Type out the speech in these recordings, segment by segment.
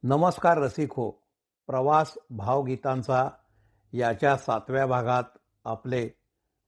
नमस्कार रसिक हो. प्रवास भावगीतांचा याच्या 7व्या भागात आपले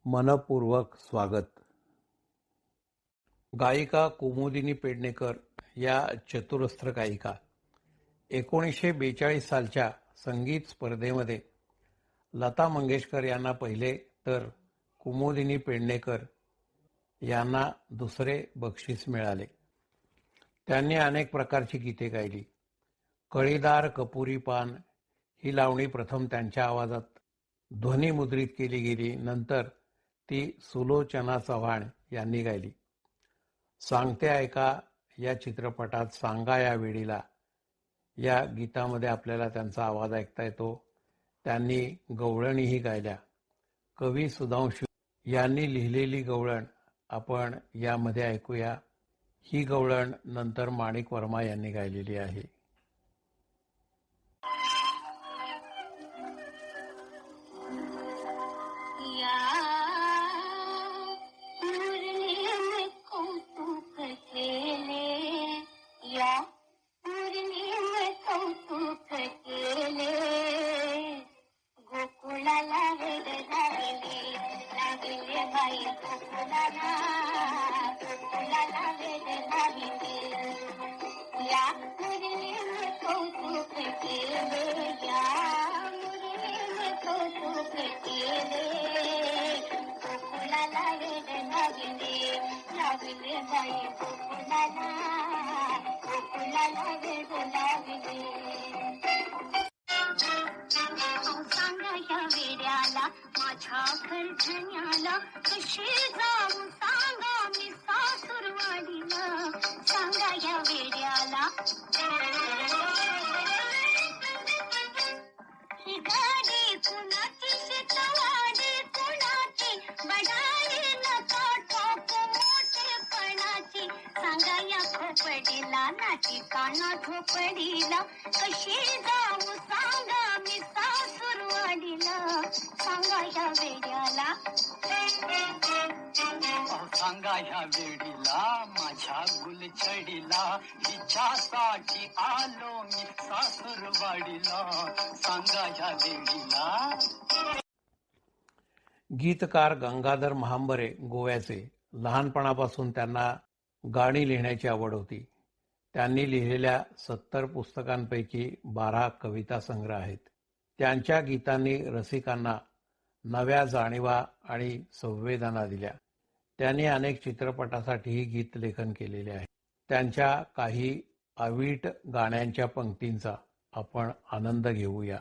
मनपूर्वक स्वागत. गायिका कुमुदिनी पेडणेकर या चतुरस्त्र गायिका 1942 सालच्या संगीत स्पर्धेमध्ये लता मंगेशकर यांना पहिले तर कुमुदिनी पेडणेकर यांना दुसरे बक्षीस मिळाले. त्यांनी अनेक प्रकारची गीते गायली. कळीदार कपुरी पान ही लावणी प्रथम त्यांच्या आवाजात ध्वनिमुद्रित केली गेली. नंतर ती सुलोचना चव्हाण यांनी गायली. सांगते ऐका या चित्रपटात सांगा या वेळीला या गीतामध्ये आपल्याला त्यांचा आवाज ऐकता येतो. त्यांनी गवळणीही गायल्या. कवी सुधांशू यांनी लिहिलेली गवळण आपण यामध्ये ऐकूया. ही गवळण नंतर माणिक वर्मा यांनी गायलेली आहे. माझ्या घरधण्याला कशी जाऊ सांगा मी सासूरवाडीला. सांगा या वेड्याला ही गाडी कुणाची शितवाडी कुणाची बडाली नका टाकू मोठेपणाची. सांगा या खोपडीला नाची काना झोपडीला कशी जाऊ सांगा मी सासूरवाडीला. सांगा या वेड्याला सांगा ह्या वेडीला माझ्या गुलछडीला हिच्यासाठी आलो मी सासूरवाडीला. सांगा ह्या वेडीला. गीतकार गंगाधर महांबरे गोव्याचे. लहानपणापासून त्यांना गाणी लिहिण्याची आवड होती. त्यांनी लिहिलेल्या 70 पुस्तकांपैकी 12 कविता संग्रह आहेत. त्यांच्या गीतांनी रसिकांना नव्या जाणीवा आणि संवेदना दिल्या. त्यांनी अनेक चित्रपटासाठीही गीतलेखन केलेले आहे. त्यांच्या काही अवीट गाण्यांच्या पंक्तींचा आपण आनंद घेऊया.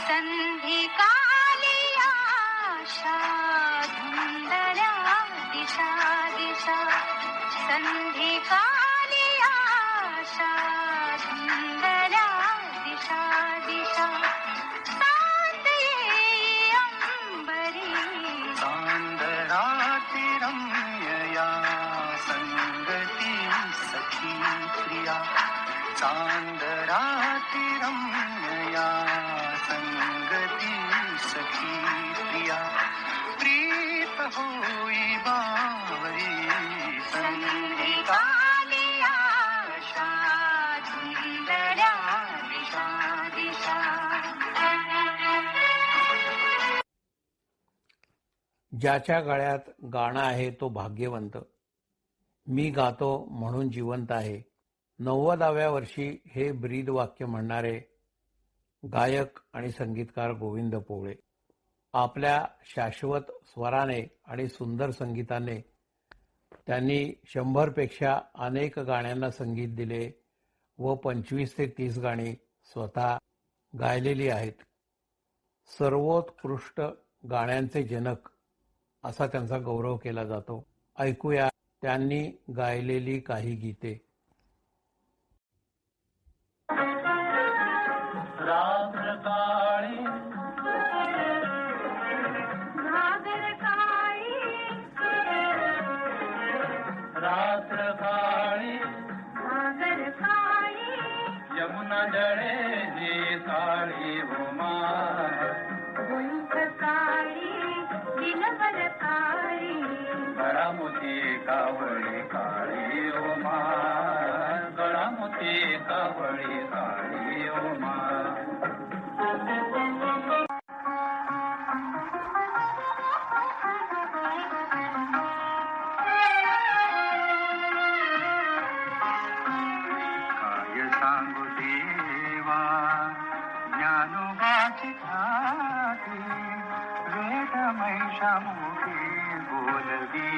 संधी कालिया होई बावरी संगीताली आशा झुंजल्या दिशा दिशा. ज्याच्या गळ्यात गाणं आहे तो भाग्यवंत. मी गातो म्हणून जिवंत आहे. 90व्या वर्षी हे ब्रीद वाक्य म्हणणारे गायक आणि संगीतकार गोविंद पोवळे आपल्या शाश्वत स्वराने आणि सुंदर संगीताने त्यांनी 100 पेक्षा अनेक गाण्यांना संगीत दिले व 25 ते 30 गाणी स्वतः गायलेली आहेत. सर्वोत्कृष्ट गाण्यांचे जनक असा त्यांचा गौरव केला जातो. ऐकूया त्यांनी गायलेली काही गीते. रात्र काळी घागर काळी रात्र काळी घागर काळी यमुना जळे जी साळी होमा गुंफ काळी दिलबर काळी गळामोती कावळी काळी होमा गळामोती कावळी काळी होमा. काय सांगू देवा ज्ञानोबाची ख्याती वेद महिषामुखी बोलवी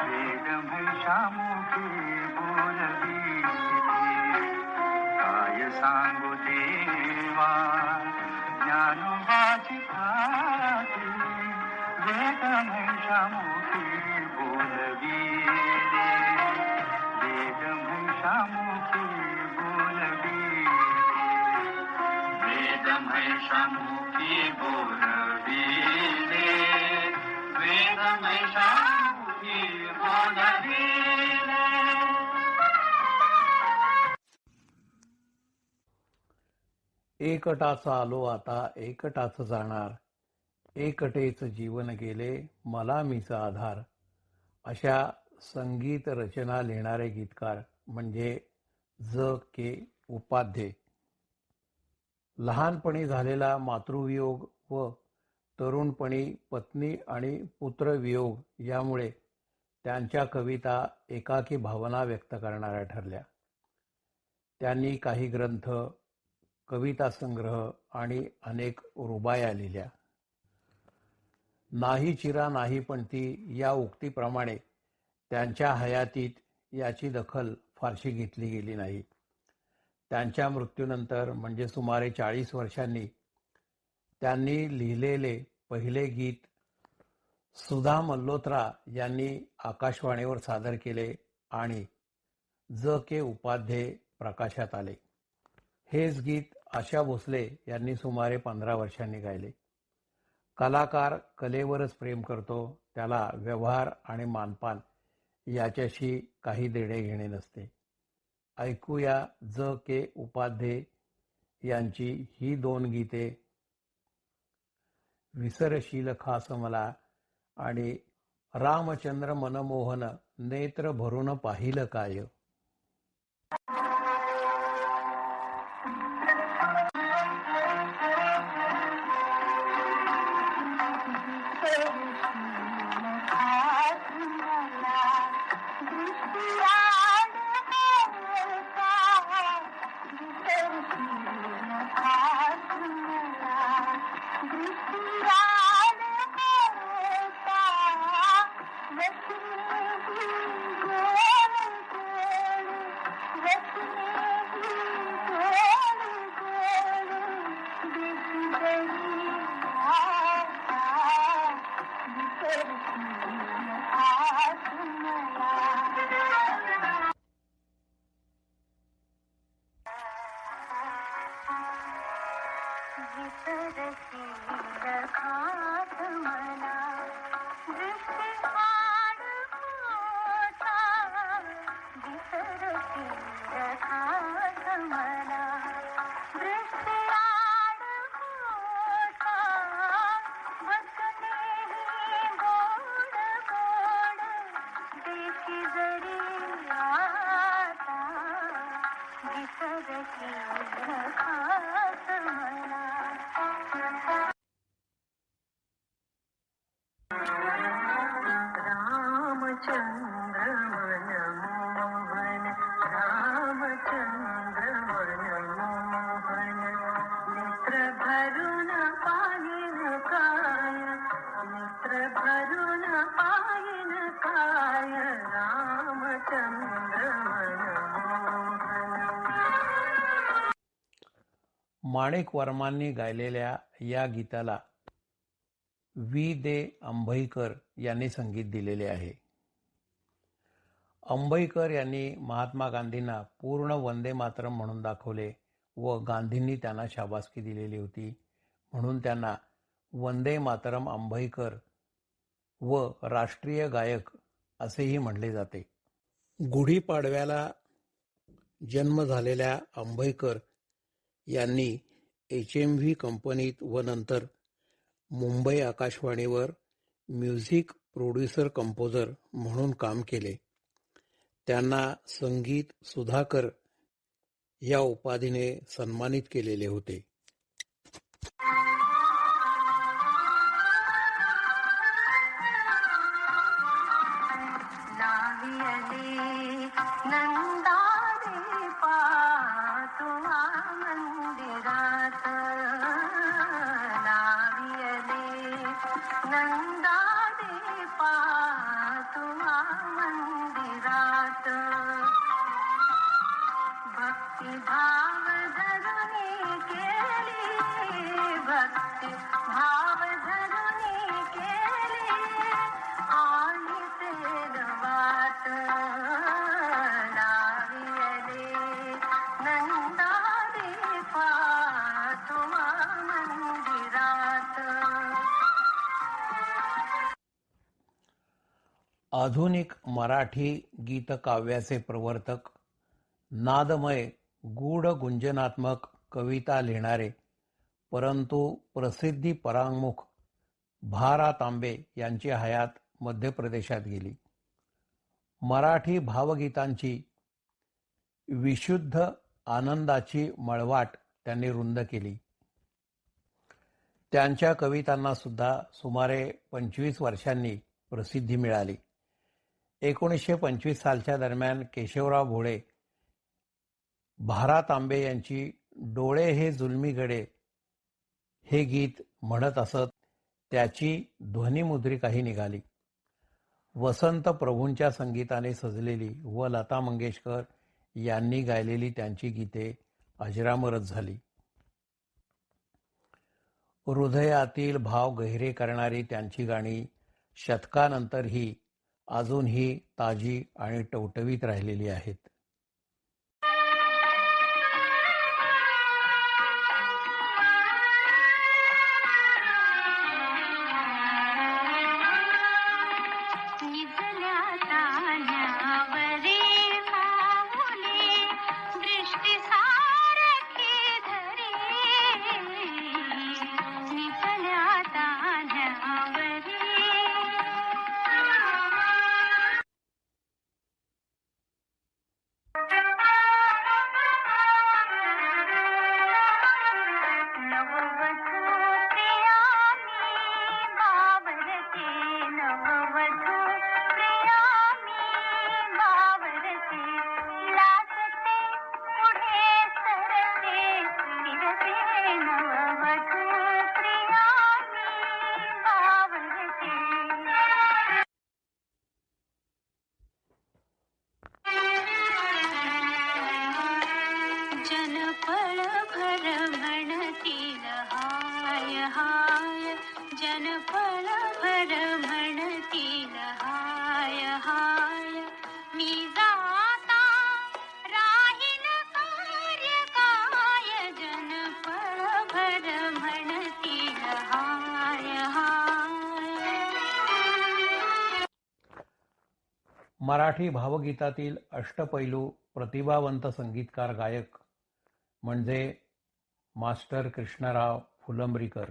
वेद महिषामुखी बोलवी. काय सांगू देवा ज्ञानोबाची ख्याती वेद महिषामुखी बोलवी वेद महिषामुखी बोलवी वेद महिषामुखी बोलवी वेद महिषामुखी बोलवी. एकटाच आलो आता एकटाच जाणार, एकटेच जीवन गेले मला मीचा आधार. अशा संगीत रचना लिहिणारे गीतकार म्हणजे ज.के. उपाध्ये. लहानपणी झालेला मातृवियोग व तरुणपणी पत्नी आणि पुत्रवियोग यामुळे त्यांच्या कविता एकाकी भावना व्यक्त करणाऱ्या ठरल्या. त्यांनी काही ग्रंथ, कविता संग्रह आणि अनेक रुबाया लिहिल्या. नाही चिरा नाही पणती या उक्तीप्रमाणे त्यांच्या हयातीत याची दखल फारशी घेतली गेली नाही. त्यांच्या मृत्यूनंतर म्हणजे सुमारे 40 वर्षांनी त्यांनी लिहिलेले पहिले गीत सुधा मल्होत्रा यांनी आकाशवाणीवर सादर केले आणि ज.के. उपाध्ये प्रकाशात आले. हेच गीत आशा भोसले यांनी सुमारे 15 वर्षांनी गायले. कलाकार कलेवरच प्रेम करतो, त्याला व्यवहार आणि मानपान याच्याशी काही देणे घेणे नसते. ऐकूया ज.के. उपाध्ये यांची ही 2 गीते, विसरशील खास मला आणि रामचंद्र मनमोहन नेत्र भरून पाहिलं काय. माणिक वर्मांनी गायलेल्या या गीताला वि. दे. अंभईकर यांनी संगीत दिलेले आहे. अंभईकर यांनी महात्मा गांधींना पूर्ण वंदे मातरम म्हणून दाखवले व गांधींनी त्यांना शाबासकी दिलेली होती, म्हणून त्यांना वंदे मातरम अंभईकर व राष्ट्रीय गायक असेही म्हणले जाते. गुढीपाडव्याला जन्म झालेल्या अंभईकर यांनी HMV कंपनीत व नंतर मुंबई आकाशवाणीवर म्युझिक प्रोड्युसर कंपोजर म्हणून काम केले. त्यांना संगीत सुधाकर या उपाधीने सन्मानित केलेले होते. आधुनिक मराठी गीतकाव्याचे प्रवर्तक, नादमय गूढ गुंजनात्मक कविता लिहिणारे परंतु प्रसिद्धी परांगमुख भा. रा. तांबे यांची हयात मध्य प्रदेशात गेली. मराठी भावगीतांची विशुद्ध आनंदाची मळवाट त्यांनी रुंद केली. त्यांच्या कवितांना सुद्धा सुमारे 25 वर्षांनी प्रसिद्धी मिळाली. 1925 सालच्या दरम्यान केशवराव भोळे भा. रा. तांबे यांची डोळे हे जुलमी गडे हे गीत म्हणत असत. त्याची ध्वनिमुद्रिकाही निघाली. वसंत प्रभूंच्या संगीताने सजलेली व लता मंगेशकर यांनी गायलेली त्यांची गीते अजरामरच झाली. हृदयातील भाव गहिरे करणारी त्यांची गाणी शतकानंतरही अजूनही ताजी आणि टवटवीत राहिलेली आहेत. मराठी भावगीतातील अष्टपैलू प्रतिभावंत संगीतकार गायक म्हणजे मास्टर कृष्णराव फुलंब्रीकर.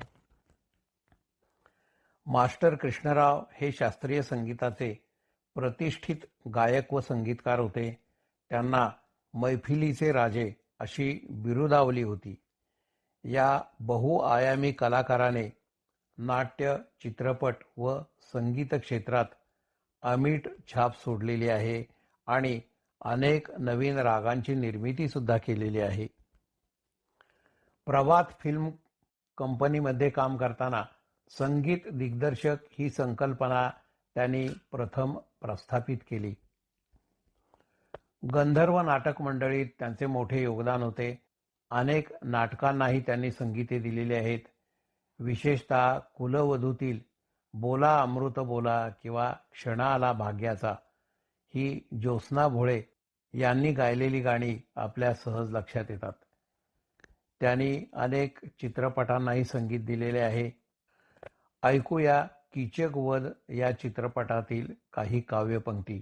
मास्टर कृष्णराव हे शास्त्रीय संगीताचे प्रतिष्ठित गायक व संगीतकार होते. त्यांना मैफिलीचे राजे अशी बिरुदावली होती. या बहुआयामी कलाकाराने नाट्य, चित्रपट व संगीत क्षेत्रात अमीट छाप सोडलेली आहे आणि अनेक नवीन रागांची निर्मिती सुद्धा केलेली आहे. प्रभात फिल्म कंपनीमध्ये काम करताना संगीत दिग्दर्शक ही संकल्पना त्यांनी प्रथम प्रस्थापित केली. गंधर्व नाटक मंडळीत त्यांचे मोठे योगदान होते. अनेक नाटकांनाही त्यांनी संगीते दिलेली आहेत. विशेषतः कुलवधूतील बोला अमृत बोला किंवा क्षण आला भाग्याचा ही ज्योत्स्ना भोळे यांनी गायलेली गाणी आपल्या सहज लक्षात येतात. त्यांनी अनेक चित्रपटांनाही संगीत दिलेले आहे. ऐकूया कीचक वध या चित्रपटातील काही काव्यपंक्ती.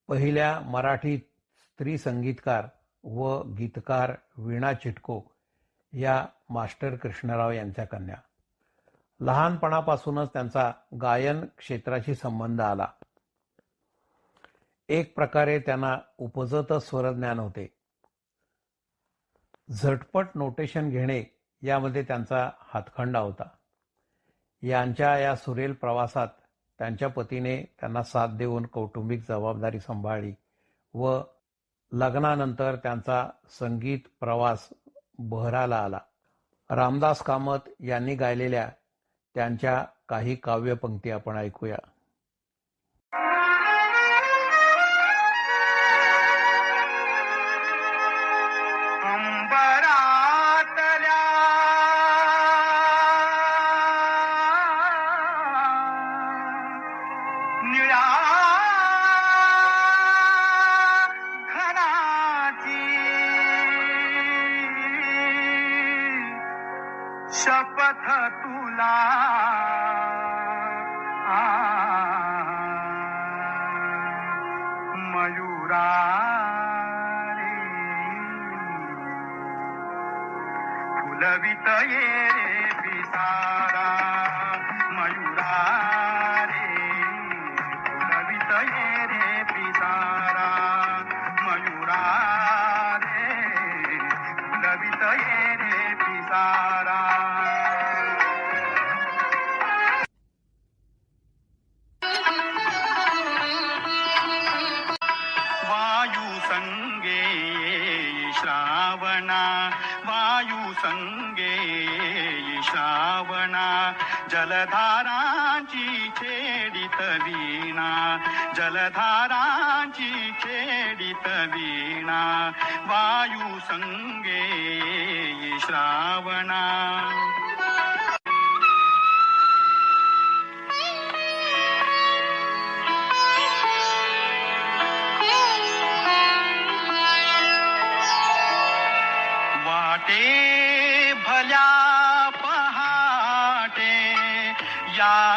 पहिल्या मराठी स्त्री संगीतकार व गीतकार वीणा चिटको या मास्टर कृष्णराव यांच्या कन्या. लहानपणापासूनच त्यांचा गायन क्षेत्राशी संबंध आला. एक प्रकारे त्यांना उपजतच स्वरज्ञान होते. झटपट नोटेशन घेणे यामध्ये त्यांचा हातखंडा होता. यांच्या या सुरेल प्रवासात त्यांच्या पतीने त्यांना साथ देऊन कौटुंबिक जबाबदारी सांभाळली व लग्नानंतर त्यांचा संगीत प्रवास बहराला आला. रामदास कामत यांनी गायलेल्या त्यांच्या काही काव्यपंक्ती आपण ऐकूया. शपथ तुला मयुरा रे फुलवित ये रे पिसारा मयुरा रे फुलवित ये रे पिसारा मयुरा रे फुलवित ये रे पिसारा. वायू संगे श्रावणा जलधारांची छेडित वीणा जलधारांची छेडित वीणा वायू संगे श्रावणा.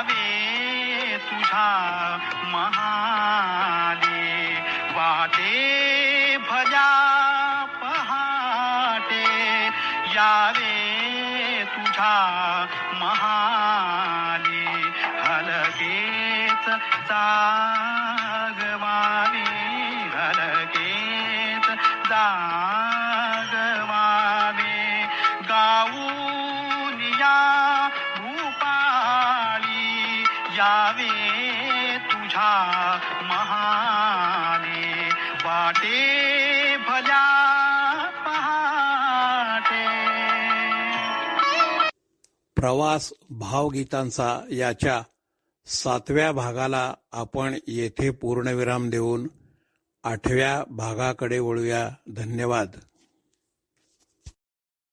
यावे तुझा महाले वाटे भल्या पहाटे यावे तुझा महाले हलकेच जागवावे हलकेच जागवावे गाऊन या भूपाळी यावे तुझा महाले वाटे भल्या पहाटे. प्रवास भावगीतांचा याच्या 7व्या भागाला आपण येथे पूर्णविराम देऊन 8व्या भागाकडे वळूया. धन्यवाद.